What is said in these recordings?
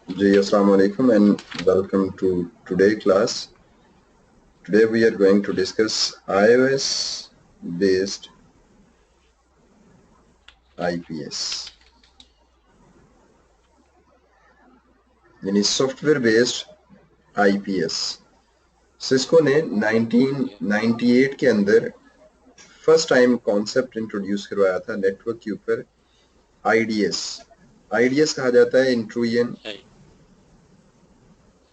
Ji, Assalamu alaikum and welcome to today class. Today we are going to discuss iOS based IPS यानी software based IPS। Cisco ने 1998 के अंदर first time concept introduce करवाया था network के ऊपर IDS। IDS कहा जाता है intrusion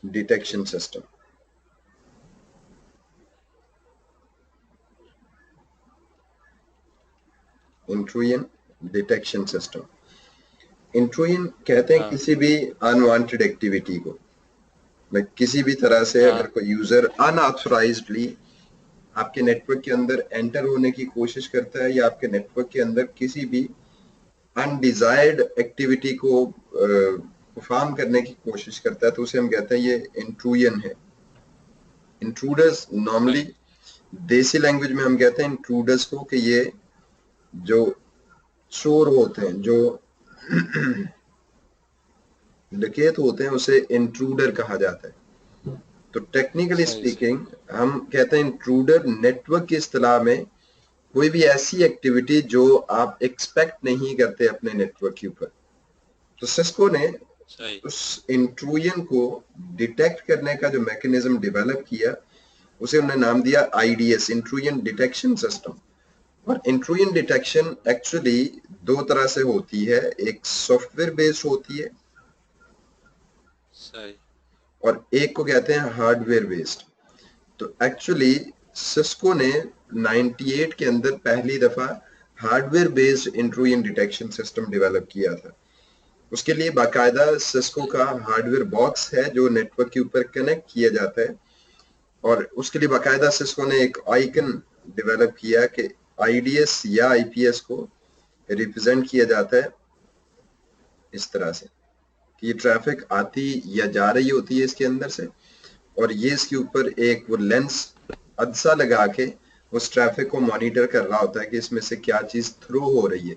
detection system. Intrusion detection system, intrusion कहते हैं किसी भी अनवांटेड एक्टिविटी को, मैं किसी भी तरह से अगर कोई यूजर अनऑथराइज्डली आपके नेटवर्क के अंदर एंटर होने की कोशिश करता है या आपके नेटवर्क के अंदर किसी भी अनडिजायर्ड एक्टिविटी को परफॉर्म करने की कोशिश करता है तो उसे हम कहते हैं ये इंट्रूजन है। इंट्रूडर्स नॉर्मली देसी लैंग्वेज में हम कहते हैं इंट्रूडर्स को कि ये जो चोर होते हैं, जो डकैत होते हैं, उसे इंट्रूडर कहा जाता है। तो टेक्निकली स्पीकिंग हम कहते हैं इंट्रूडर नेटवर्क की इस्तिलाह में कोई भी ऐसी एक्टिविटी जो आप एक्सपेक्ट नहीं करते अपने नेटवर्क के ऊपर। तो सिस्को ने उस इंट्रूजन को डिटेक्ट करने का जो मैकेनिज्म डेवलप किया उसे उन्होंने नाम दिया IDS, इंट्रूजन डिटेक्शन सिस्टम। और इंट्रूजन डिटेक्शन एक्चुअली दो तरह से होती है, एक सॉफ्टवेयर बेस्ड होती है और एक को कहते हैं हार्डवेयर बेस्ड। तो एक्चुअली सिस्को ने 98 के अंदर पहली दफा hardware based intrusion detection system develop किया था। उसके लिए बाकायदा सिस्को का हार्डवेयर बॉक्स है जो नेटवर्क के ऊपर कनेक्ट किया जाता है और उसके लिए बाकायदा सिस्को ने एक आइकन डेवलप किया कि IDS या IPS को रिप्रेजेंट किया जाता है इस तरह से कि ये ट्रैफिक आती या जा रही होती है इसके अंदर से और ये इसके ऊपर एक वो लेंस अदसा लगा के उस ट्रैफिक को मॉनिटर कर रहा होता है कि इसमें से क्या चीज थ्रो हो रही है।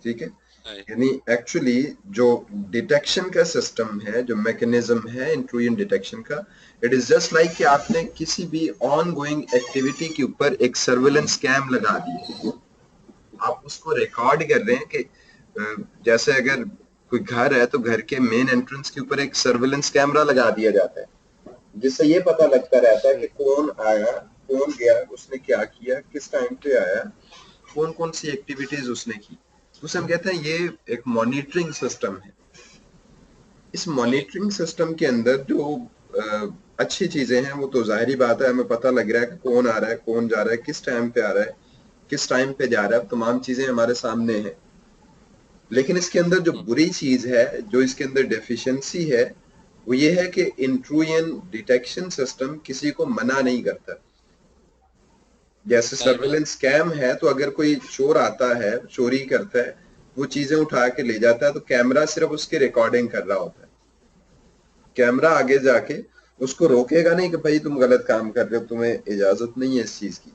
ठीक है, यानी एक्चुअली जो डिटेक्शन का सिस्टम है, जो मैकेनिज्म है इंट्रूजन डिटेक्शन का, इट इज जस्ट लाइक कि आपने किसी भी ऑन गोइंग एक्टिविटी के ऊपर एक सर्वेलेंस कैम लगा दी, आप उसको रिकॉर्ड कर रहे हैं कि जैसे अगर कोई घर है तो घर के मेन एंट्रेंस के ऊपर एक सर्वेलेंस कैमरा लगा दिया जाता है जिससे ये पता लगता रहता है कि कौन आया, कौन गया, उसने क्या किया, किस टाइम पे आया, कौन कौन सी एक्टिविटीज उसने की। उसे हम कहते हैं ये एक मॉनिटरिंग सिस्टम है। इस मॉनिटरिंग सिस्टम के अंदर जो अच्छी चीजें हैं वो तो जाहिर बात है, हमें पता लग रहा है कि कौन आ रहा है, कौन जा रहा है, किस टाइम पे आ रहा है, किस टाइम पे जा रहा है, तमाम चीजें हमारे सामने हैं। लेकिन इसके अंदर जो बुरी चीज है, जो इसके अंदर डेफिशिएंसी है, वो ये है कि इंट्रूजन डिटेक्शन सिस्टम किसी को मना नहीं करता। जैसे सर्वेलेंस कैम है तो अगर कोई चोर आता है, चोरी करता है, वो चीजें उठा के ले जाता है तो कैमरा सिर्फ उसकी रिकॉर्डिंग कर रहा होता है। कैमरा आगे जाके उसको रोकेगा नहीं कि भाई तुम गलत काम कर रहे हो, तुम्हें इजाजत नहीं है इस चीज की।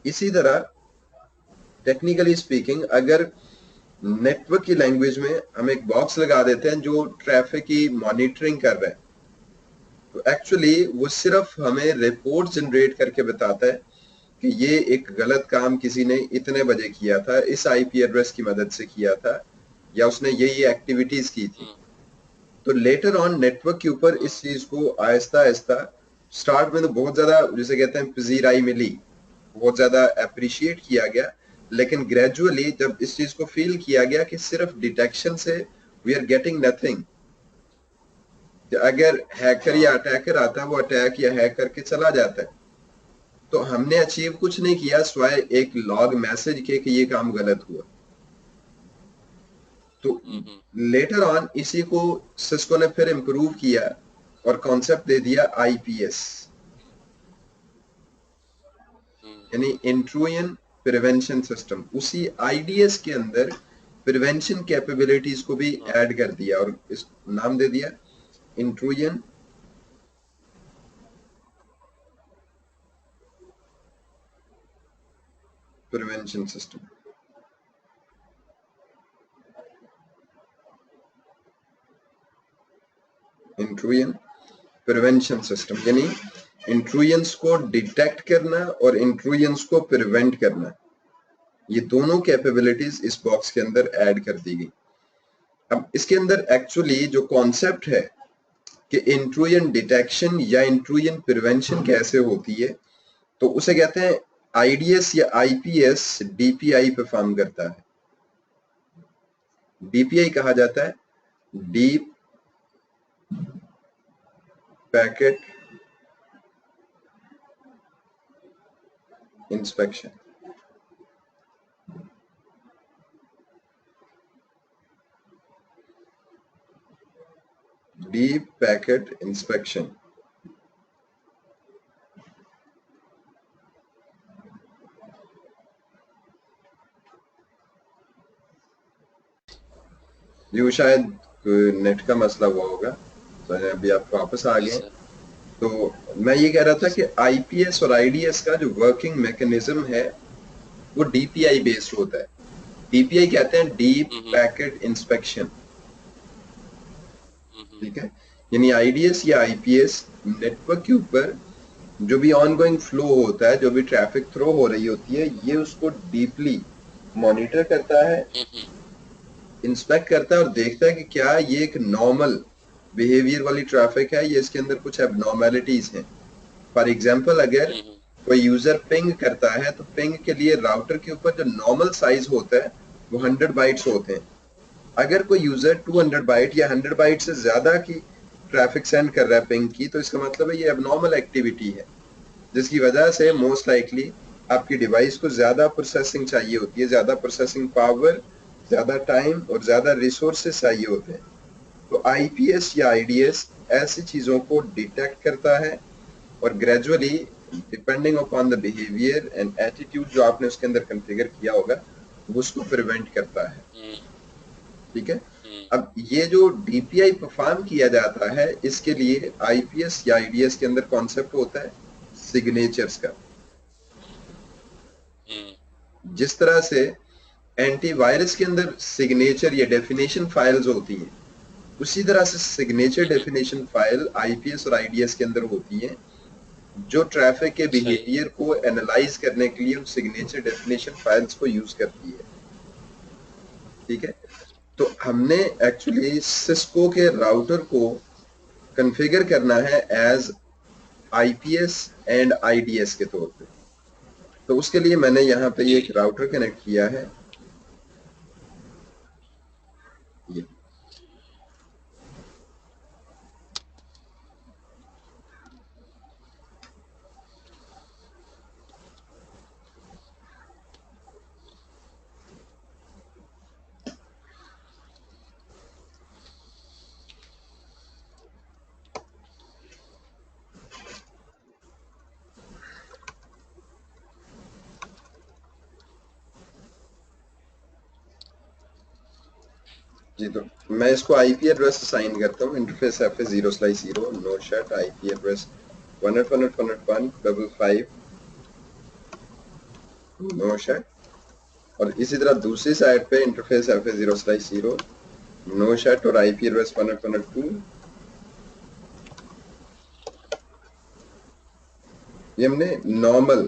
इसी तरह टेक्निकली स्पीकिंग अगर नेटवर्क की लैंग्वेज में हम एक बॉक्स लगा देते हैं जो ट्रैफिक की मॉनिटरिंग कर रहा है, तो एक्चुअली वो सिर्फ हमें रिपोर्ट जनरेट करके बताता है कि ये एक गलत काम किसी ने इतने बजे किया था, इस IP एड्रेस की मदद से किया था, या उसने ये एक्टिविटीज की थी। तो लेटर ऑन नेटवर्क के ऊपर इस चीज को आहिस्ता आहिस्ता, स्टार्ट में तो बहुत ज्यादा जिसे कहते हैं पजीराई मिली, बहुत ज्यादा अप्रिशिएट किया गया, लेकिन ग्रेजुअली जब इस चीज को फील किया गया कि सिर्फ डिटेक्शन से वी आर गेटिंग नथिंग, अगर हैकर या अटैकर आता है वो अटैक या हैक करके चला जाता है तो हमने अचीव कुछ नहीं किया सिवाय एक लॉग मैसेज के कि ये काम गलत हुआ। तो लेटर ऑन इसी को सिस्को ने फिर इंप्रूव किया और कॉन्सेप्ट दे दिया IPS, यानी इंट्रूजन प्रिवेंशन सिस्टम। उसी IDS के अंदर प्रिवेंशन कैपेबिलिटीज को भी ऐड कर दिया और इस नाम दे दिया intrusion prevention system. Intrusion prevention system, यानी इंट्रूजन्स को डिटेक्ट करना और इंट्रूजन्स को प्रिवेंट करना, ये दोनों कैपेबिलिटीज इस बॉक्स के अंदर ऐड कर दी गई। अब इसके अंदर एक्चुअली जो कॉन्सेप्ट है कि इंट्रूजन डिटेक्शन या इंट्रूजन प्रिवेंशन कैसे होती है, तो उसे कहते हैं आईडीएस या आईपीएस डीपीआई परफॉर्म करता है। डीपीआई कहा जाता है deep packet inspection. Deep packet inspection ये शायद नेट का मसला हुआ होगा, तो अभी आप वापस आ गए। तो मैं ये कह रहा था कि आईपीएस और आईडीएस का जो वर्किंग मैकेनिज्म है वो डीपीआई बेस्ड होता है। डीपीआई कहते हैं डीप पैकेट इंस्पेक्शन, ठीक है। यानी आईडीएस या आईपीएस नेटवर्क के ऊपर जो भी ऑनगोइंग फ्लो होता है, जो भी ट्रैफिक थ्रो हो रही होती है, ये उसको डीपली मॉनिटर करता है, इंस्पेक्ट करता है और देखता है कि क्या ये एक नॉर्मल बिहेवियर वाली ट्रैफिक है या इसके अंदर कुछ एबनॉर्मेलिटीज हैं। फॉर एग्जांपल अगर कोई यूजर पिंग करता है तो पिंग के लिए राउटर के ऊपर जो नॉर्मल साइज होता है वो 100 बाइट्स होते हैं। अगर कोई यूजर 200 बाइट या 100 बाइट से ज्यादा की ट्रैफिक सेंड कर रहा है पिंग की, तो इसका मतलब है ये एबनॉर्मल एक्टिविटी है, जिसकी वजह से मोस्ट लाइकली आपकी डिवाइस को ज्यादा प्रोसेसिंग चाहिए होती है, ज्यादा प्रोसेसिंग पावर, ज्यादा टाइम और ज्यादा रिसोर्सेस चाहिए होते हैं। तो आईपीएस या आईडीएस ऐसी चीजों को डिटेक्ट करता है और gradually depending upon the behaviour and attitude जो आपने उसके अंदर कॉन्फ़िगर किया होगा वो उसको प्रिवेंट करता है, ठीक है। अब ये जो डीपीआई परफॉर्म किया जाता है, इसके लिए आईपीएस या आईडीएस के अंदर कॉन्सेप्ट होता है सिग्नेचर्स का। जिस तरह से एंटीवायरस के अंदर सिग्नेचर या डेफिनेशन फाइल्स होती हैं, उसी तरह से सिग्नेचर डेफिनेशन फाइल आईपीएस और आईडीएस के अंदर होती है, जो ट्रैफिक के बिहेवियर को एनालाइज करने के लिए उन सिग्नेचर डेफिनेशन फाइल्स को यूज करती है, ठीक है। तो हमने एक्चुअली सिस्को के राउटर को कॉन्फ़िगर करना है एज आईपीएस एंड आईडीएस के तौर पे। तो उसके लिए मैंने यहाँ पे ये एक राउटर कनेक्ट किया है, ये जी। तो मैं इसको आईपी एड्रेस असाइन करता हूँ, interface FA0/0 no shut IP address 100.100.155 no shut, और इसी तरह दूसरी साइड पे इंटरफेस FA0/0 नो शट और आईपी एड्रेस 100.100.2। ये हमने नॉर्मल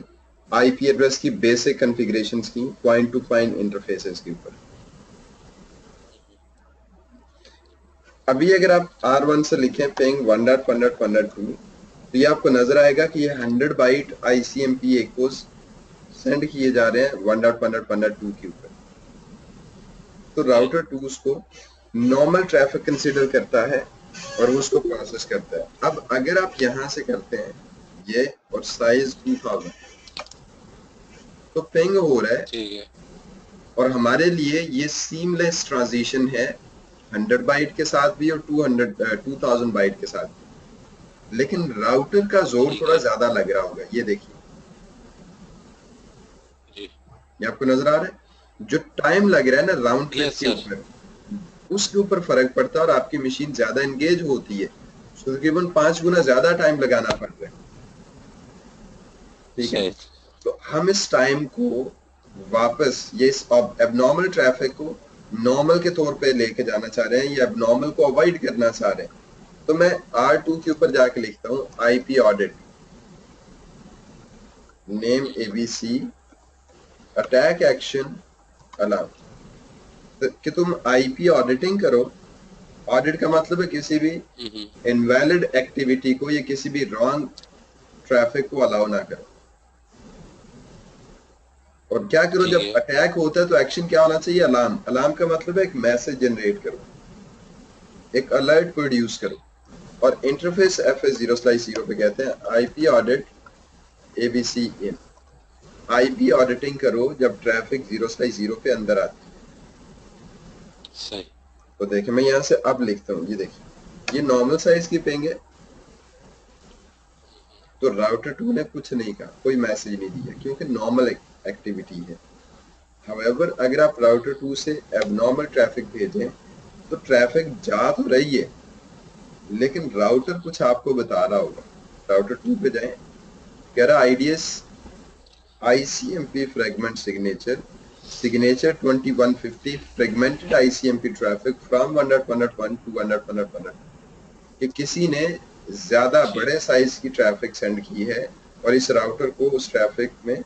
आईपी एड्रेस की बेसिक कॉन्फ़िगरेशंस की पॉइंट टू पॉइंट इंटरफेसेस के ऊपर। अभी अगर आप R1 से लिखें पिंग 1.1.1.2 तो ये आपको नजर आएगा कि ये 100 बाइट ICMP एक्कोस सेंड किए जा रहे हैं 1.1.1.2 के ऊपर। तो राउटर 2 उसको नॉर्मल ट्रैफिक कंसीडर करता है और उसको प्रोसेस करता है। अब अगर आप यहां से करते हैं ये और साइज 2000 तो पिंग हो रहा है और हमारे लिए ये सीमलेस ट्रांजिशन है 100 बाइट के साथ भी और 2000 बाइट के साथ भी। लेकिन राउटर का जोर थोड़ा ज्यादा लग रहा होगा, ये देखिए, ये आपको नजर आ रहा है जो टाइम लग रहा है ना राउंड ट्रिप के ऊपर, उसके ऊपर फर्क पड़ता है और आपकी मशीन ज्यादा एंगेज होती है, तो तकरीबन 5 गुना ज्यादा टाइम लगाना पड़ रहा है, ठीक है। तो हम इस टाइम को वापस ये इस एबनॉर्मल ट्रैफिक को नॉर्मल के तौर पे लेके जाना चाह रहे हैं या एबनॉर्मल को अवॉइड करना चाह रहे हैं। तो मैं R2 के ऊपर जाके लिखता हूँ IP audit, name ABC, attack action alarm. तो कि तुम IP ऑडिटिंग करो। ऑडिट का मतलब है किसी भी इनवैलिड एक्टिविटी को या किसी भी रॉन्ग ट्रैफिक को अलाउ ना करो। और क्या करो जब अटैक होता है तो एक्शन क्या होना चाहिए? अलार्म। अलार्म का मतलब है एक मैसेज जनरेट करो, एक अलर्ट प्रोड्यूस करो। और इंटरफेस FS0/0 पे कहते हैं IP ऑडिट ABC इन। IP ऑडिटिंग करो जब ट्रैफिक 0/0 पे अंदर आती है। सही। तो देखिए मैं यहाँ से अब लिखता हूँ, ये देखिए ये नॉर्मल साइज की पिंग है, तो राउटर 2 ने कुछ नहीं कहा, कोई मैसेज नहीं दिया क्योंकि नॉर्मल एक्टिविटी है। हाउएवर अगर आप राउटर 2 से एबनॉर्मल ट्रैफिक भेजें तो ट्रैफिक जा तो रही है लेकिन राउटर कुछ आपको बता रहा होगा। राउटर 2 पे जाएं, कह रहा IDS ICMP fragment signature 2150 fragmented ICMP traffic from 100.1 to 100.1 कि किसी ने ज्यादा बड़े साइज की ट्रैफिक सेंड की है और इस राउटर को उस ट्रैफिक में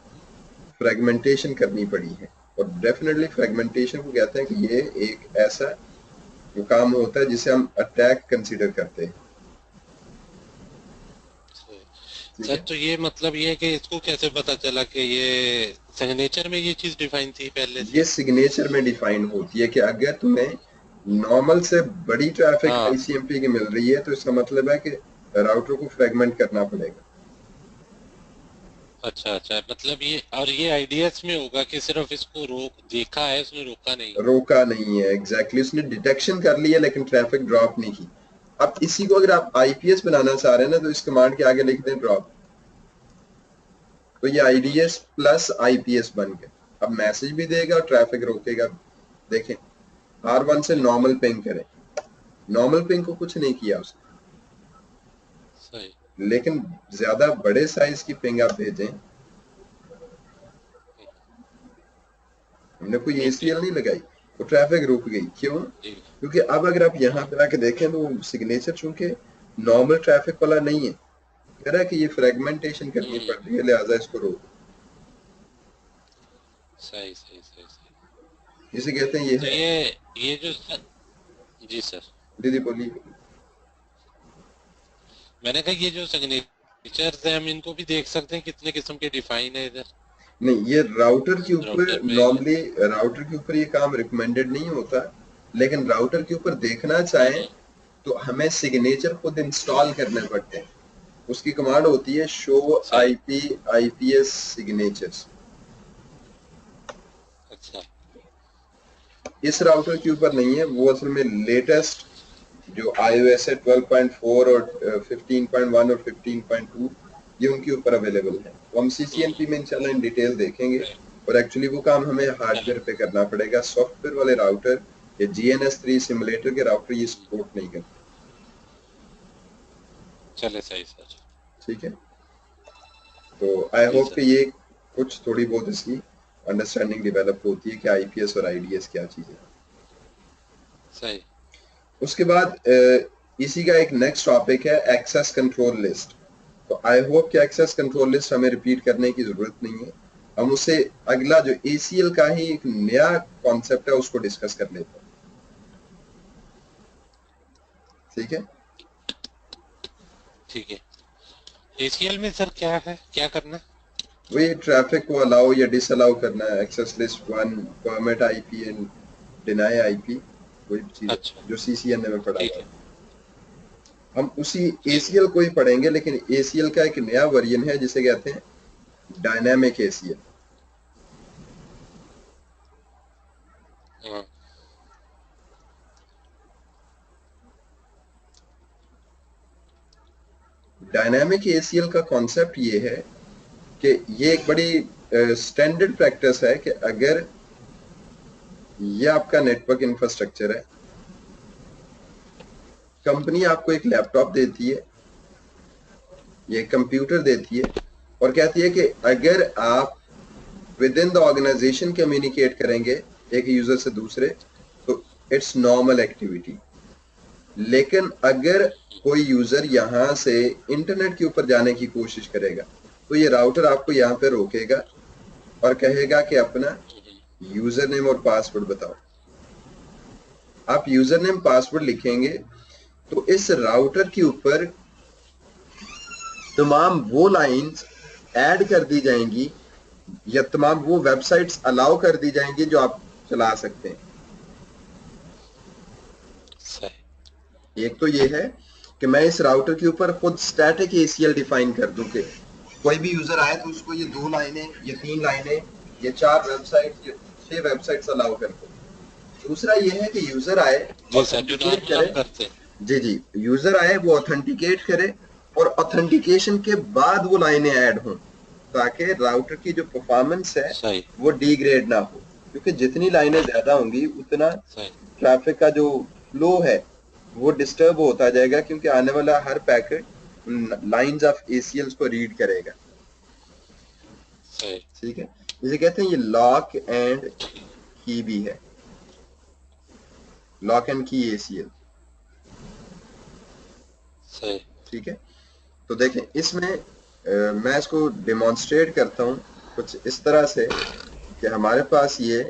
फ्रेगमेंटेशन करनी पड़ी है। और डेफिनेटली फ्रेगमेंटेशन को कहते हैं कि ये एक ऐसा काम होता है जिसे हम अटैक कंसीडर करते हैं। सर तो ये मतलब ये है कि इसको कैसे पता चला कि ये सिग्नेचर में ये चीज डिफाइन थी पहले से? ये सिग्नेचर में डिफाइन होती है कि अगर तुम्हें नॉर्मल से बड़ी ट्रैफिक ICMP की मिल रही है तो इसका मतलब है कि राउटर को फ्रेगमेंट करना पड़ेगा। अच्छा अच्छा, मतलब ये, और ये IDS में होगा कि सिर्फ इसको रोक देखा है, उसने रोका नहीं? रोका नहीं है, एग्जैक्टली उसने डिटेक्शन कर लिया लेकिन ट्रैफिक ड्रॉप नहीं की। अब इसी को अगर आप IPS बनाना चाह रहे हैं ना तो इस कमांड के आगे लिख दें ड्रॉप, तो ये IDS प्लस IPS बन गया। अब मैसेज भी देगा और ट्रैफिक रोकेगा। देखें R1 से नॉर्मल पिंग करें, नॉर्मल पिंग को कुछ नहीं किया उसने, सही। लेकिन ज्यादा बड़े साइज की पिंग आप भेजें, हमने कोई ACL नहीं लगाई, तो ट्रैफिक रुक गई। क्यों? क्योंकि अब अगर आप यहाँ पे आके देखें तो सिग्नेचर चूंकि नॉर्मल ट्रैफिक वाला नहीं है, कह रहा है कि ये फ्रेगमेंटेशन करनी पड़ रही है लिहाजा इसको रोक। सही सही सही सही। इसे कहते हैं ये तो है। ये जो जी सर, दीदी बोलिए। मैंने कहा ये जो सिग्नेचर्स हैं हम इनको भी देख सकते हैं कितने किस्म के डिफाइन है इधर? नहीं, ये राउटर के ऊपर राउटर पे नॉर्मली राउटर के ऊपर ये काम रिकमेंडेड नहीं होता, लेकिन राउटर के ऊपर देखना चाहें तो हमें सिग्नेचर खुद इंस्टॉल करने पड़ते हैं। उसकी कमांड होती है शो सही। IP IPS signatures. अच्छा। इस राउटर के ऊपर नहीं है, वो असल में लेटेस्ट जो iOS है 12.4 और 15.1 और 15.2 ये उनके ऊपर अवेलेबल है। तो हम CCNP में इंशाल्लाह इन डिटेल देखेंगे। और एक्चुअली वो काम हमें हार्डवेयर पे करना पड़ेगा, सॉफ्टवेयर वाले राउटर या GNS3 सिमुलेटर के राउटर ये सपोर्ट नहीं करते। चले सही सर। ठीक है, तो आई जी होप सर। कि ये कुछ थोड़ी बहुत इसकी अंडरस्टैंडिंग डेवलप होती है कि IPS और IDS क्या चीज़ है। सही। उसके बाद इसी का एक नेक्स्ट टॉपिक है एक्सेस कंट्रोल लिस्ट। तो आई होप कि एक्सेस कंट्रोल लिस्ट हमें रिपीट करने की जरूरत नहीं है, हम उससे अगला जो ACL का ही एक नया कॉन्सेप्ट है उसको डिस्कस कर लेते हैं। ठीक है, ठीक है। ACL में सर क्या है, क्या करना? वही ट्रैफिक को अलाउ या डिसअलाउ करना है। Access list 1, permit IP and deny IP, वही चीज है अच्छा, जो CCNA में पढ़ा ठीक हुआ है। है। हम उसी ठीक है। ACL को ही पढ़ेंगे, लेकिन ACL का एक नया वर्जन है जिसे कहते हैं डायनामिक ACL। हाँ। डायनामिक ACL का कॉन्सेप्ट ये है कि ये एक बड़ी स्टैंडर्ड प्रैक्टिस है कि अगर ये आपका नेटवर्क इंफ्रास्ट्रक्चर है, कंपनी आपको एक लैपटॉप देती है, ये कंप्यूटर देती है और कहती है कि अगर आप within the organisation communicate करेंगे एक यूजर से दूसरे तो इट्स नॉर्मल एक्टिविटी। लेकिन अगर कोई यूजर यहाँ से इंटरनेट के ऊपर जाने की कोशिश करेगा तो ये राउटर आपको यहाँ पे रोकेगा और कहेगा कि अपना यूजर नेम और पासवर्ड बताओ। आप यूजर नेम पासवर्ड लिखेंगे तो इस राउटर के ऊपर तमाम वो लाइंस ऐड कर दी जाएंगी या तमाम वो वेबसाइट्स अलाउ कर दी जाएंगी जो आप चला सकते हैं। सही। एक तो ये है कि मैं इस राउटर के ऊपर खुद स्टैटिक एसीएल डिफाइन कर दूं कि कोई भी यूजर आए तो उसको ये 2 लाइनें, ये 3 लाइनें, ये 4 वेबसाइट, ये 6 वेबसाइट्स अलाउ कर दूं। दूसरा ये है कि यूजर आए, जैसा जो ऑथेंटिकेट नॉर्मल करे। हम करते हैं। जी जी, यूजर आए वो ऑथेंटिकेट करे और ऑथेंटिकेशन के बाद वो लाइनें ऐड हों ताकि राउटर की जो परफॉर्मेंस है सही वो डिग्रेड ना हो, क्योंकि जितनी लाइनें ज्यादा होंगी उतना सही। ट्रैफिक का जो फ्लो है वो डिस्टर्ब होता जाएगा, क्योंकि आने वाला हर पैकेट लाइंस ऑफ एसीएल्स को रीड करेगा। सही। ठीक है, इसे कहते हैं ये लॉक एंड की भी है, लॉक एंड की एसीएल। सही। ठीक है, तो देखें इसमें मैं इसको डेमोन्स्ट्रेट करता हूँ कुछ इस तरह से कि हमारे पास ये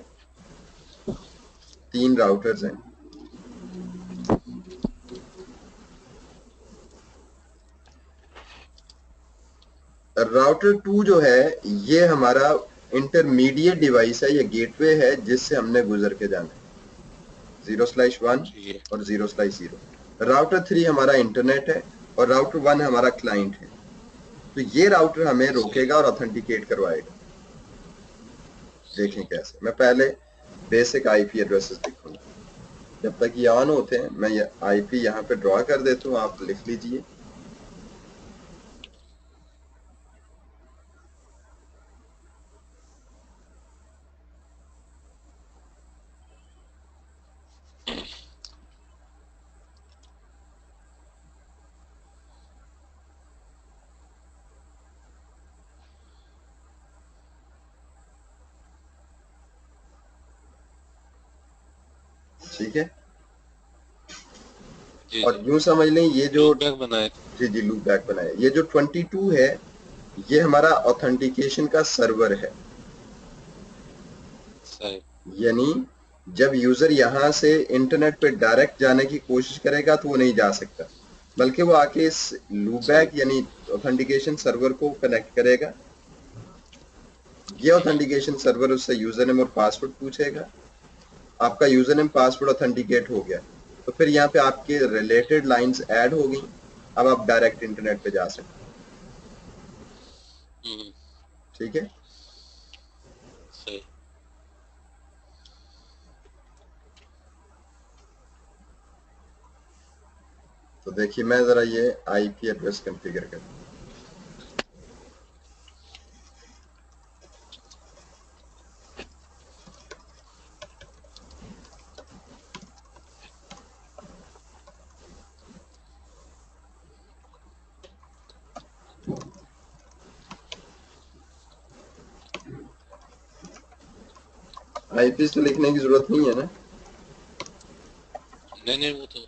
3 राउटर्स हैं। राउटर 2 जो है ये हमारा इंटरमीडिएट डिवाइस है, ये गेटवे है जिससे हमने गुजर के जाना है, 0/1 और 0/0। राउटर 3 हमारा इंटरनेट है और राउटर 1 हमारा क्लाइंट है। तो ये राउटर हमें रोकेगा और ऑथेंटिकेट करवाएगा। देखें कैसे, मैं पहले बेसिक आईपी एड्रेसेस लिखूंगा। जब तक ये ऑन होते हैं मैं ये आईपी यहाँ पे ड्रॉ कर देता हूँ, आप लिख लीजिए। ठीक है, जी और जी। यूं समझ लें ये जो, लूप बैक बनाए। जी जी, लूप बैक बनाए, ये जो 22 है ये हमारा ऑथेंटिकेशन का सर्वर है। सही। यानी जब यूजर यहाँ से इंटरनेट पे डायरेक्ट जाने की कोशिश करेगा तो वो नहीं जा सकता, बल्कि वो आके इस लूप सही। बैक यानी ऑथेंटिकेशन सर्वर को कनेक्ट करेगा। ये ऑथेंटिकेशन सर्वर उससे यूजर नेम और पासवर्ड पूछेगा। आपका यूजर नेम पासवर्ड ऑथेंटिकेट हो गया तो फिर यहाँ पे आपके रिलेटेड लाइंस ऐड हो गई। अब आप डायरेक्ट इंटरनेट पे जा सकते हैं। हम्म। ठीक है, सही। तो देखिए मैं जरा ये आईपी एड्रेस कॉन्फ़िगर करता हूँ। आईपी तो लिखने की जरूरत नहीं है ना। नहीं नहीं, वो तो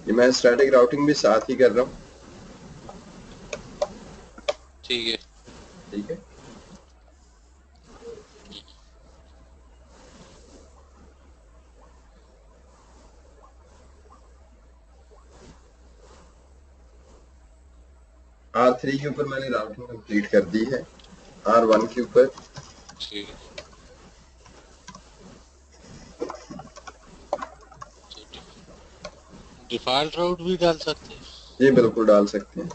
ये मैं स्टैटिक राउटिंग भी साथ ही कर रहा हूँ। ठीक है। ठीक है, R3 के ऊपर मैंने राउटिंग कंप्लीट कर दी है, R1 के ऊपर ठीक है। तो डिफॉल्ट राउट भी डाल सकते हैं। ये बिल्कुल डाल सकते हैं।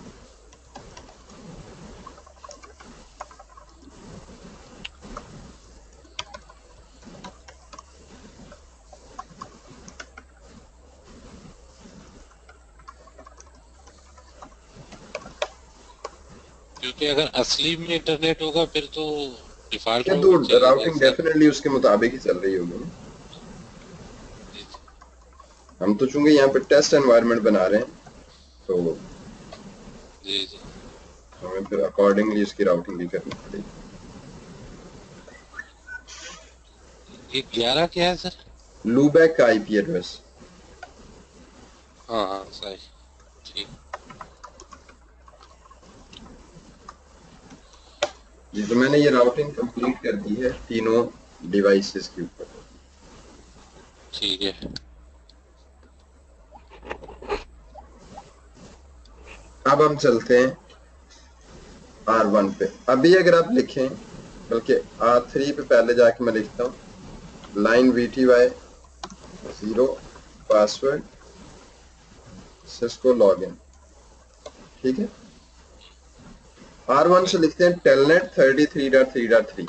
क्योंकि अगर असली में इंटरनेट होगा फिर तो डिफॉल्ट ये राउट ही तो चलेगा राउटिंग सर। डेफिनेटली उसके मुताबिक ही चल रही होगी ना। जी हम तो चूंकि यहाँ पे टेस्ट एनवायरनमेंट बना रहे हैं, तो जी जी। हमें फिर अकॉर्डिंगली इसकी राउटिंग भी करनी पड़ेगी। ये 11 क्या है सर? लूबैक का आईपी एड्रेस। हाँ हाँ सही। ठीक। जी, तो मैंने ये राउटिंग कंप्लीट कर दी है तीनों डिवाइसेस के ऊपर। ठीक है। अब हम चलते हैं R1 पे। अभी अगर आप लिखें, बल्कि R3 पे पहले जाके मैं लिखता हूँ line VTY 0 password Cisco login. ठीक है। R1 से लिखते हैं टेलनेट 33.3.3।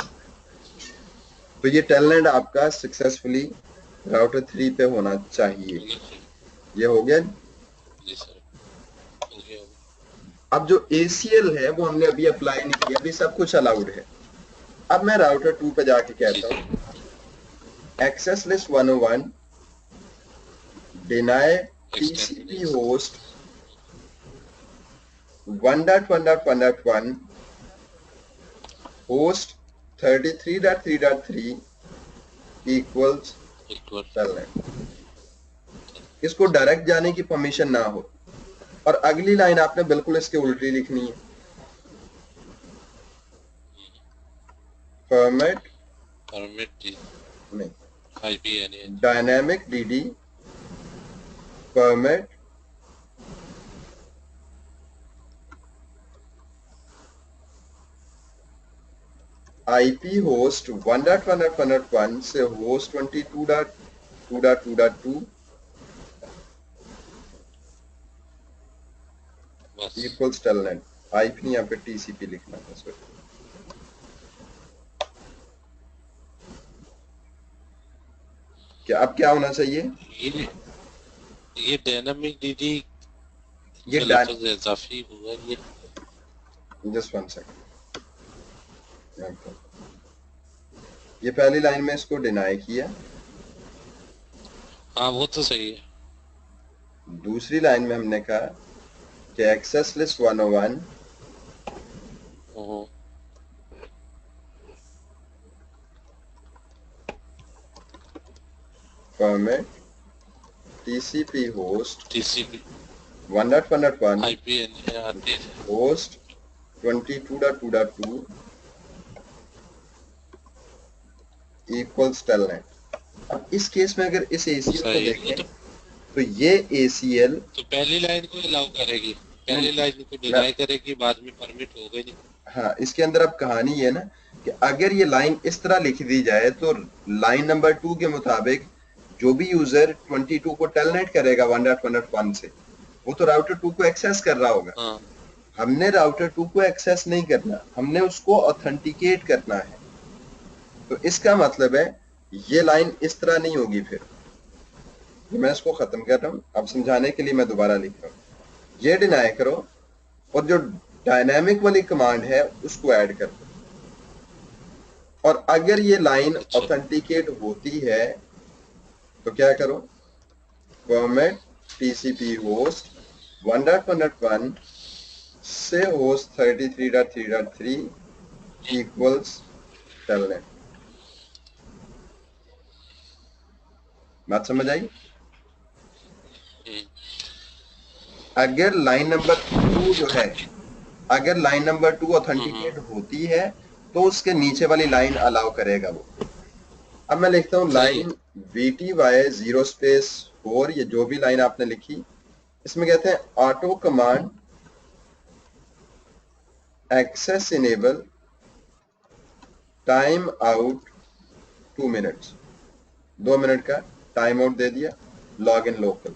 तो ये टेलनेट आपका सक्सेसफुली राउटर 3 पे होना चाहिए। ये हो गया। जी सर। हो गया हो अब जो ACL है वो हमने अभी अप्लाई नहीं किया, अभी सब कुछ अलाउड है। अब मैं राउटर 2 पे जाके गया। जी कहता सर। हूँ access list 101 deny extend TCP host 1.1.1.1 host 33.3.3 equals equal. Telnet. इसको डायरेक्ट जाने की परमिशन ना हो, और अगली लाइन आपने बिल्कुल इसके उल्टी लिखनी है। फॉर्मेट परमिट नहीं, IPNA। Dynamic DD format IP host 1.1.1.1 से होस्ट 22.2.2.2 बस। Equals telnet. IP नहीं, यहाँ पे TCP लिखना है। सॉरी, क्या अब क्या होना चाहिए? ये डायनामिक DD ये का लफ्ज इजाफी हुआ ये। Just one second. ये पहली लाइन में इसको डिनाई किया, हाँ वो तो सही है। दूसरी लाइन में हमने कहा कि एक्सेस लिस्ट 101 ओहो। Format TCP host TCP 1.1.1 IPNA आते थे। Host 22.2.2 equals telnet. अब इस केस में अगर इस ACL को सही है। देखें, तो ये ACL तो पहली लाइन को अलाउ करेगी, पहली लाइन को मैं, डिनाई करेगी, बाद में परमिट होगा ही नहीं। हाँ, इसके अंदर अब कहानी ये है ना कि अगर ये लाइन इस तरह लिख दी जाए तो लाइन नंबर 2 के मुताबिक जो भी यूजर 22 को टेलनेट करेगा 1.1.1 से, वो तो राउटर 2 को एक्सेस कर रहा होगा। हाँ। हमने राउटर 2 को एक्सेस नहीं करना, हमने उसको ऑथेंटिकेट करना है। तो इसका मतलब है ये लाइन इस तरह नहीं होगी। फिर मैं इसको खत्म कर रहा हूँ, अब समझाने के लिए मैं दोबारा लिख रहा हूँ। ये डिनाई करो और जो डायनामिक वाली कमांड है उसको ऐड कर दो। और अगर ये लाइन अच्छा। ऑथेंटिकेट होती है तो क्या करो, फॉर्मेट TCP होस्ट 1.1.1 से होस्ट 33.3.3 इक्वल्स टेलनेट। बात समझ आई? हम्म। अगर लाइन नंबर 2 जो है, अगर लाइन नंबर 2 ऑथेंटिकेट होती है तो उसके नीचे वाली लाइन अलाउ करेगा वो। अब मैं लिखता हूँ सही है। लाइन VTY 0 स्पेस 4, ये जो भी लाइन आपने लिखी, इसमें कहते हैं auto command access enable time out 2 minutes, 2 minute का टाइम आउट दे दिया, लॉग इन लोकल।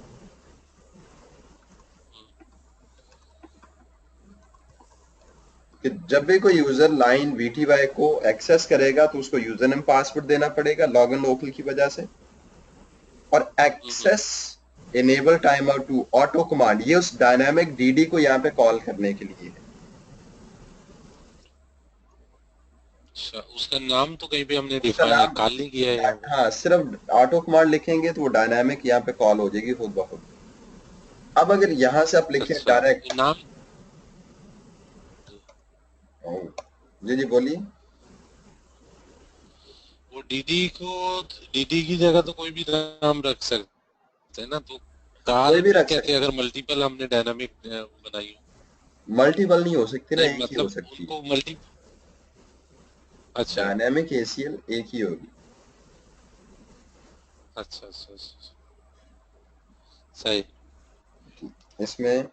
कि जब भी कोई यूजर लाइन VTY को एक्सेस करेगा तो उसको यूजर नेम पासवर्ड देना पड़ेगा लॉग इन लोकल की वजह से। और access enable time out to auto command, ये उस डायनामिक DD को यहाँ पे कॉल करने के लिए है। अच्छा, उसका नाम तो कहीं पे हमने उसका डिफाइन नाम, कॉल नहीं किया है यहाँ पे। हाँ, सिर्फ ऑटो कमांड लिखेंगे तो वो डायनामिक यहाँ पे कॉल हो जाएगी खुद ब खुद। अब अगर यहाँ से आप लिखें अच्छा, डायरेक्ट, तो नाम, जी जी बोलिए। वो डीडी को, डीडी की जगह तो कोई भी नाम रख सकते हैं ना, तो कोई काल भी में रख कैसे सकते अगर हैं, मल्टीपल हमने डायनामिक बनाई हो? मल्टीपल नहीं हो सकती ना, नहीं एक ही हो मतलब सकती है। उनको मल्टी, अच्छा डायनामिक ACL एक ही होगी। अच्छा अच्छा अच्छा, सही। इसमें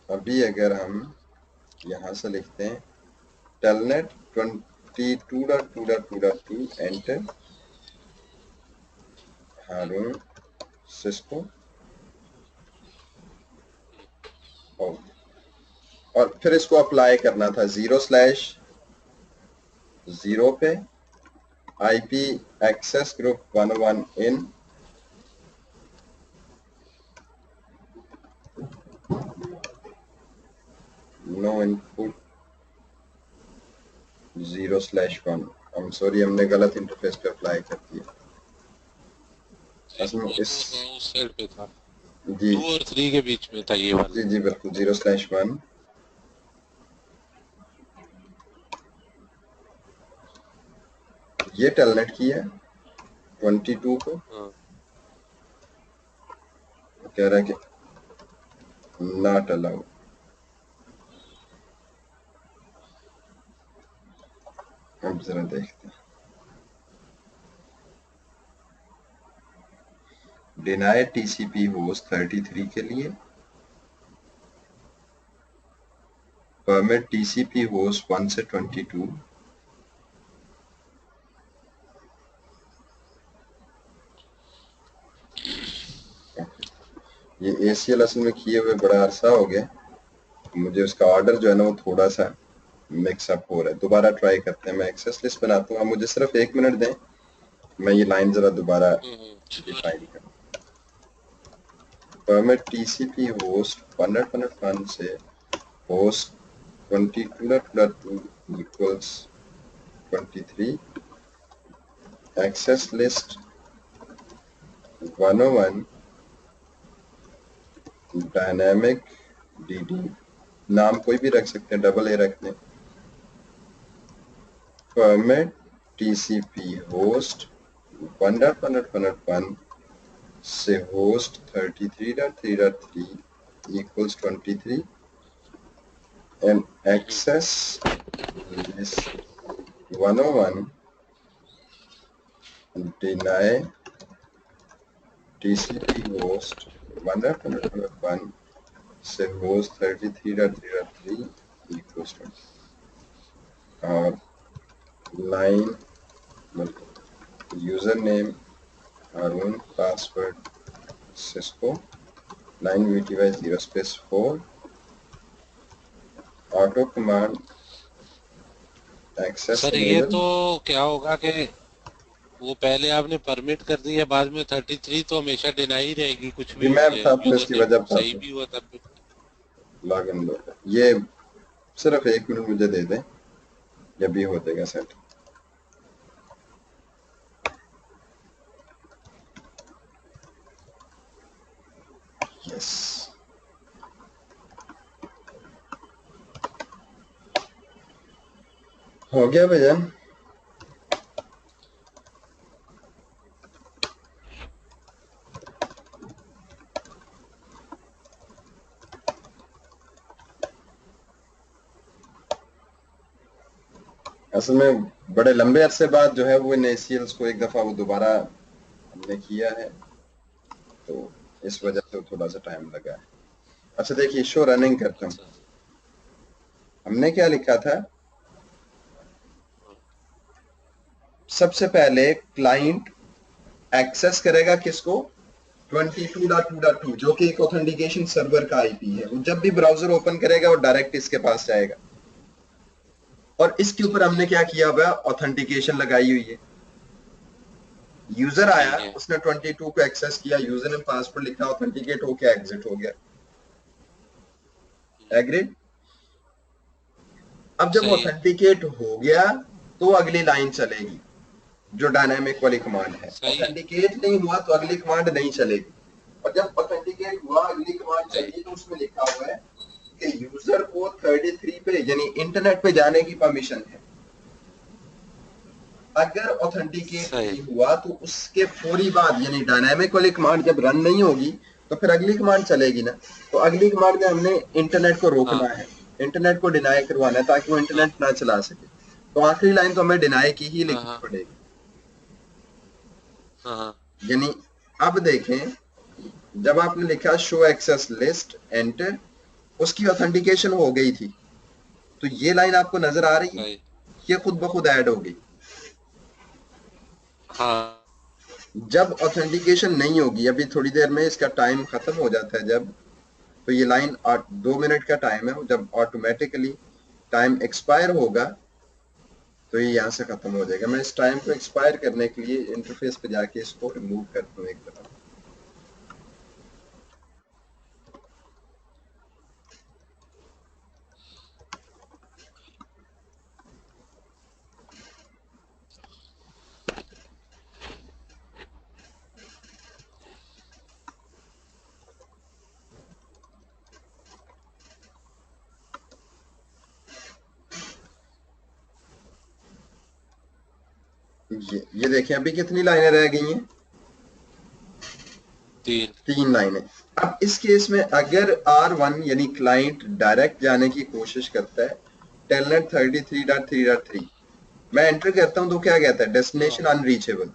अभी अगर हम यहाँ से लिखते हैं टेलनेट 22.2.2.2 एंटर हारून सिस्को, और फिर इसको अप्लाई करना था 0/0 पे IP access group 101 in, no input 0/1। I am sorry, हमने गलत इंटरफेस पे अप्लाई कर दिया। जी, असल में वो इस, तो हाँ उस साइड पे था, जी 2 और 3 के बीच में था ये जी वाला। जी बिल्कुल 0/1। ये टेलनेट की है 22 को, हाँ कह रहा है कि नॉट अलाउड। अब जरा देखते हैं, डिनाई TCP होस्ट 33 के लिए, परमिट TCP होस्ट 1 से 22। ये ACL असल में किए हुए बड़ा अरसा हो गया, मुझे उसका ऑर्डर जो है ना वो थोड़ा सा मिक्सअप हो रहा है। दोबारा ट्राई करते हैं, मैं एक्सेस लिस्ट बनाता हूँ, आप मुझे सिर्फ 1 मिनट दें, मैं ये लाइन जरा दोबारा श्योर। डिफाइन करूँ। परमिट TCP होस्ट 100.1 से host 22.2 equals 23, access list 101 dynamic DD, नाम कोई भी रख सकते हैं, डबल A रख दें। परमिट TCP होस्ट 100.1 से host 33.3.3 equals 23 and access list 101 deny TCP host 100.1 से host 33.3.3 equals 20 और line user name Haroon, password Cisco, line VTY 0/4, auto command access sir ये इनेबल। तो क्या होगा कि वो पहले आपने परमिट कर दिया, बाद में 33 तो हमेशा डिनाई रहेगी, कुछ जी भी हो मैं जाए, बताता हूँ यूजर इसकी नेम वजह सही बताता हूँ, भी हुआ तब भी। लॉग इन लो, ये सिर्फ 1 मिनट मुझे दे दें, जब ये हो जाएगा सेट। यस, हो गया भैया। असल में बड़े लंबे अरसे बाद जो है वो इन ACLs को एक दफा वो दोबारा हमने किया है, तो इस वजह से थोड़ा सा टाइम लगा है। अच्छा देखिए, शो रनिंग करता हूँ। अच्छा हमने क्या लिखा था, सबसे पहले क्लाइंट एक्सेस करेगा किसको, 22.2.2 जो कि एक ऑथेंटिकेशन सर्वर का आईपी है। वो जब भी ब्राउजर ओपन करेगा वो डायरेक्ट इसके पास जाएगा। और इसके ऊपर हमने क्या किया हुआ, ऑथेंटिकेशन लगाई हुई है। यूजर आया, ठीक है। उसने 22 को एक्सेस किया, यूजर ने पासवर्ड लिखा, ऑथेंटिकेट होके एग्जिट हो गया। एग्रीड। अब जब सही है। ऑथेंटिकेट हो गया तो अगली लाइन चलेगी जो डायनामिक वाली कमांड है। सही है। ऑथेंटिकेट नहीं हुआ तो अगली कमांड नहीं चलेगी। और जब ऑथेंटिकेट हुआ अगली कमांड सही। चली तो उसमें लिखा हुआ है कि यूजर को 33 पे यानी इंटरनेट पे जाने की परमिशन है। अगर ऑथेंटिकेट सही। नहीं हुआ तो उसके फौरी बाद यानी डायनामिक वाली कमांड जब रन नहीं होगी तो फिर अगली कमांड चलेगी ना। तो अगली कमांड में हमने इंटरनेट को रोकना हाँ है, इंटरनेट को डिनाई करवाना है ताकि वो हाँ इंटरनेट ना चला सके। तो आखिरी लाइन तो हमें डिनाई की ही हाँ लिखनी हाँ पड़ेगी। हाँ हाँ, यानी अब देखें, जब आपने लिखा शो एक्सेस लिस्ट एंटर, उसकी ऑथेंटिकेशन हो गई थी। तो ये लाइन आपको नजर आ रही है, सही। ये खुद ब खुद ऐड हो गई। हाँ जब ऑथेंटिकेशन नहीं होगी, अभी थोड़ी देर में इसका टाइम खत्म हो जाता है जब, तो ये लाइन 2 मिनट का टाइम है, जब ऑटोमेटिकली टाइम एक्सपायर होगा तो ये यहाँ से खत्म हो जाएगा। मैं इस टाइम को एक्सपायर करने के लिए इंटरफेस पे जाके इसको रिमूव करता हूँ एक तरफ। ये देखें अभी कितनी लाइनें रह गई हैं, तीन। 3 लाइनें। अब इस केस में अगर R1 यानी क्लाइंट डायरेक्ट जाने की कोशिश करता है, टेलनेट 33.3.3 मैं एंटर करता हूं तो क्या कहता है, हाँ डेस्टिनेशन अनरीचेबल।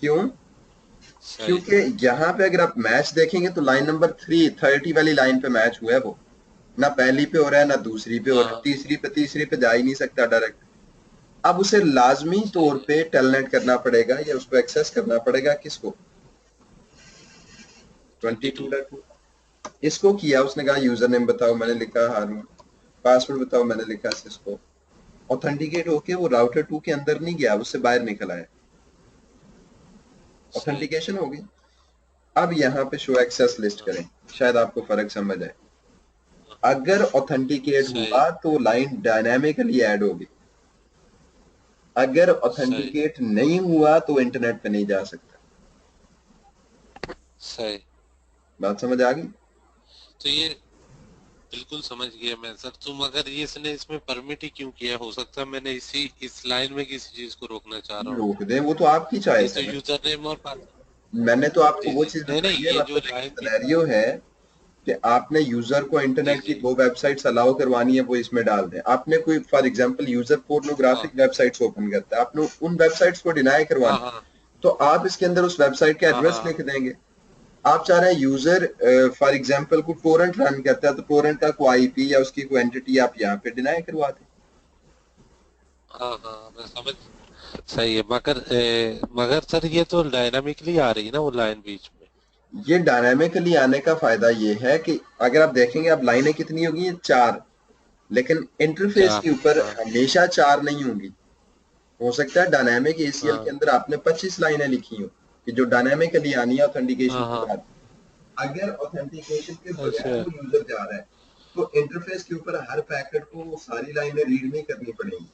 क्यों? सही। क्योंकि यहाँ पे अगर आप मैच देखेंगे तो लाइन नंबर 30 वाली लाइन पे मैच हुआ है, वो ना पहली पे हो रहा है ना दूसरी पे हो रहा है, हाँ तीसरी पे जा ही नहीं सकता डायरेक्ट। अब उसे लाजमी सही तौर है। पे टेलनेट करना पड़ेगा या उसको एक्सेस करना पड़ेगा किसको, 22। 22.2। इसको किया, उसने कहा यूजर नेम बताओ, मैंने लिखा हारून, पासवर्ड बताओ, मैंने लिखा सिस्को। ऑथेंटिकेट होके वो राउटर 2 के अंदर नहीं गया, उससे बाहर निकल आया, सही। ऑथेंटिकेशन हो गई। अब यहाँ पे शो एक्सेस लिस्ट हाँ करें, शायद आपको फर्क समझ आए। हाँ, अगर ऑथेंटिकेट सही। हुआ तो लाइन डायनामिकली ऐड होगी, अगर सही। ऑथेंटिकेट नहीं हुआ तो इंटरनेट पे नहीं जा सकता। सही। बात समझ आ गई? तो ये बिल्कुल समझ गया मैं सर। तुम अगर ये इसने इसमें परमिट ही क्यों किया, हो सकता है मैंने इस लाइन में किसी चीज को रोकना चाह रहा हूँ। रोक दें, वो तो आपकी ये चॉइस तो है ना। यूजर नेम और पास। मैंने तो आपको जी वो जी, चीज नहीं नहीं, बताई है, ये जो मतलब एक लाइन थी। सिनेरियो है कि आपने यूजर को जी इंटरनेट की जी। 2 वेबसाइट्स अलाउ करवानी है, वो इसमें डाल दें। आपने कोई फॉर एग्जांपल यूजर हाँ पोर्नोग्राफिक वेबसाइट्स ओपन करता है, आपने उन वेबसाइट्स को डिनाई हाँ करवाना है, हाँ तो आप इसके अंदर उस वेबसाइट का हाँ एड्रेस हाँ लिख देंगे। आप चाह रहे हैं यूजर फॉर एग्जांपल को टोरेंट रन करता है तो टोरेंट का कोई आईपी या उसकी कोई एंटिटी आप यहाँ पे डिनाई करवा दें। हाँ हाँ, मैं समझ। सही है, मगर सर ये तो डायनामिकली आ रही है ना वो लाइन बीच में। ये डायनामिकली आने का फायदा ये है कि अगर आप देखेंगे अब लाइनें कितनी होगी, 4, लेकिन इंटरफेस चार। के ऊपर हाँ हमेशा 4 नहीं होंगी। हो सकता है डायनामिक एसीएल के हाँ अंदर आपने 25 लाइनें लिखी हो कि जो डायनामिकली आनी है ऑथेंटिकेशन हाँ के हाँ। बाद। अगर ऑथेंटिकेशन के बगैर अच्छा। वो यूजर जा रहा है तो इंटरफेस के ऊपर हर पैकेट को वो सारी लाइनें रीड नहीं करनी पड़ेंगी,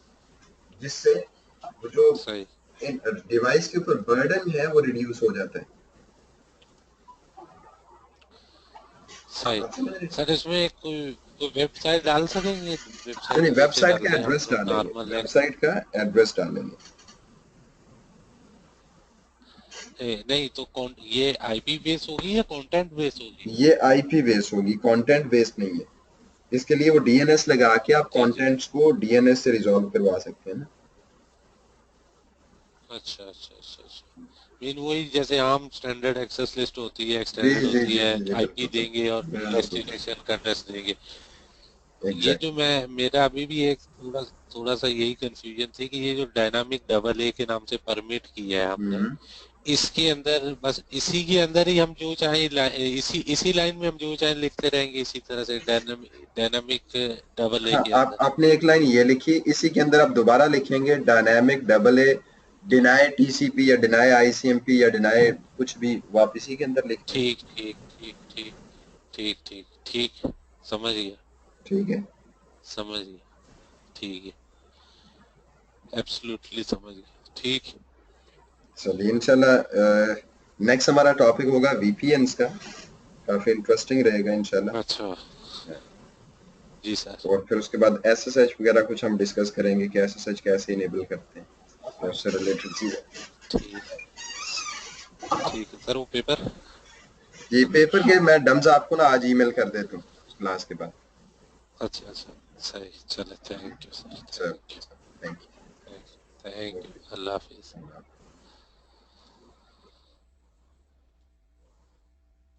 जिससे वो जो सही। डिवाइस के ऊपर बर्डन है वो रिड्यूस हो जाता है। सही। आप समझ रहे हैं? सर इसमें कोई वेबसाइट डाल सकेंगे, वेबसाइट नहीं, पे कैसे वेबसाइट का डालते हैं हम एड्रेस लोग डालेंगे, नॉर्मल है। वेबसाइट का एड्रेस डालेंगे। नहीं तो कौन, ये आईपी बेस होगी या कंटेंट बेस होगी? ये आईपी बेस होगी, कंटेंट बेस्ड नहीं है। इसके लिए वो डीएनएस लगा के आप जी जी। कंटेंट्स को डीएनएस से रिजॉल्व करवा सकते हैं ना। अच्छा अच्छा अच्छा अच्छा। मीन वही जैसे आम स्टैंडर्ड एक्सेस लिस्ट होती है, जी एक्सटेंडेड जी होती जी है, जी जी, आईपी बिल्कुल देंगे और बिल्कुल बिल्कुल। डेस्टिनेशन का एड्रेस देंगे। ये एग्जैक्ट। जो मैं मेरा अभी भी एक थोड़ा थोड़ा सा यही कंफ्यूजन थी कि ये जो डायनामिक डबल ए के नाम से परमिट किया है हमने, हम्म। इसके अंदर बस इसी के अंदर ही हम जो चाहे इसी इसी लाइन में हम जो चाहे लिखते रहेंगे इसी तरह से डायनामिक डायनामिक डबल ए हाँ, के आप अंदर। आपने एक लाइन ये लिखी, इसी के अंदर आप दोबारा लिखेंगे dynamic double A deny TCP या डिनाई आईसीएमपी या डिनाई कुछ भी, आप इसी के अंदर लिख देंगे। ठीक ठीक ठीक ठीक ठीक ठीक ठीक, समझ गया ठीक है। समझ गया, ठीक है, एब्सोल्युटली समझ गया, ठीक। चलिए इंशाल्लाह नेक्स्ट हमारा टॉपिक होगा वीपीएन्स का, काफी इंटरेस्टिंग रहेगा इंशाल्लाह। अच्छा, जी सर। और फिर उसके बाद एसएसएच वगैरह कुछ हम डिस्कस करेंगे कि एसएसएच कैसे इनेबल करते हैं, और उससे रिलेटेड चीजें। ठीक, ठीक है सर, वो पेपर। ये पेपर के मैं डम्स आपको ना आज ईमेल कर देता हूँ क्लास के बाद। अच्छा अच्छा, सही, चले, thank you sir, sir, thank you, thank thank you, Allah Hafiz. You.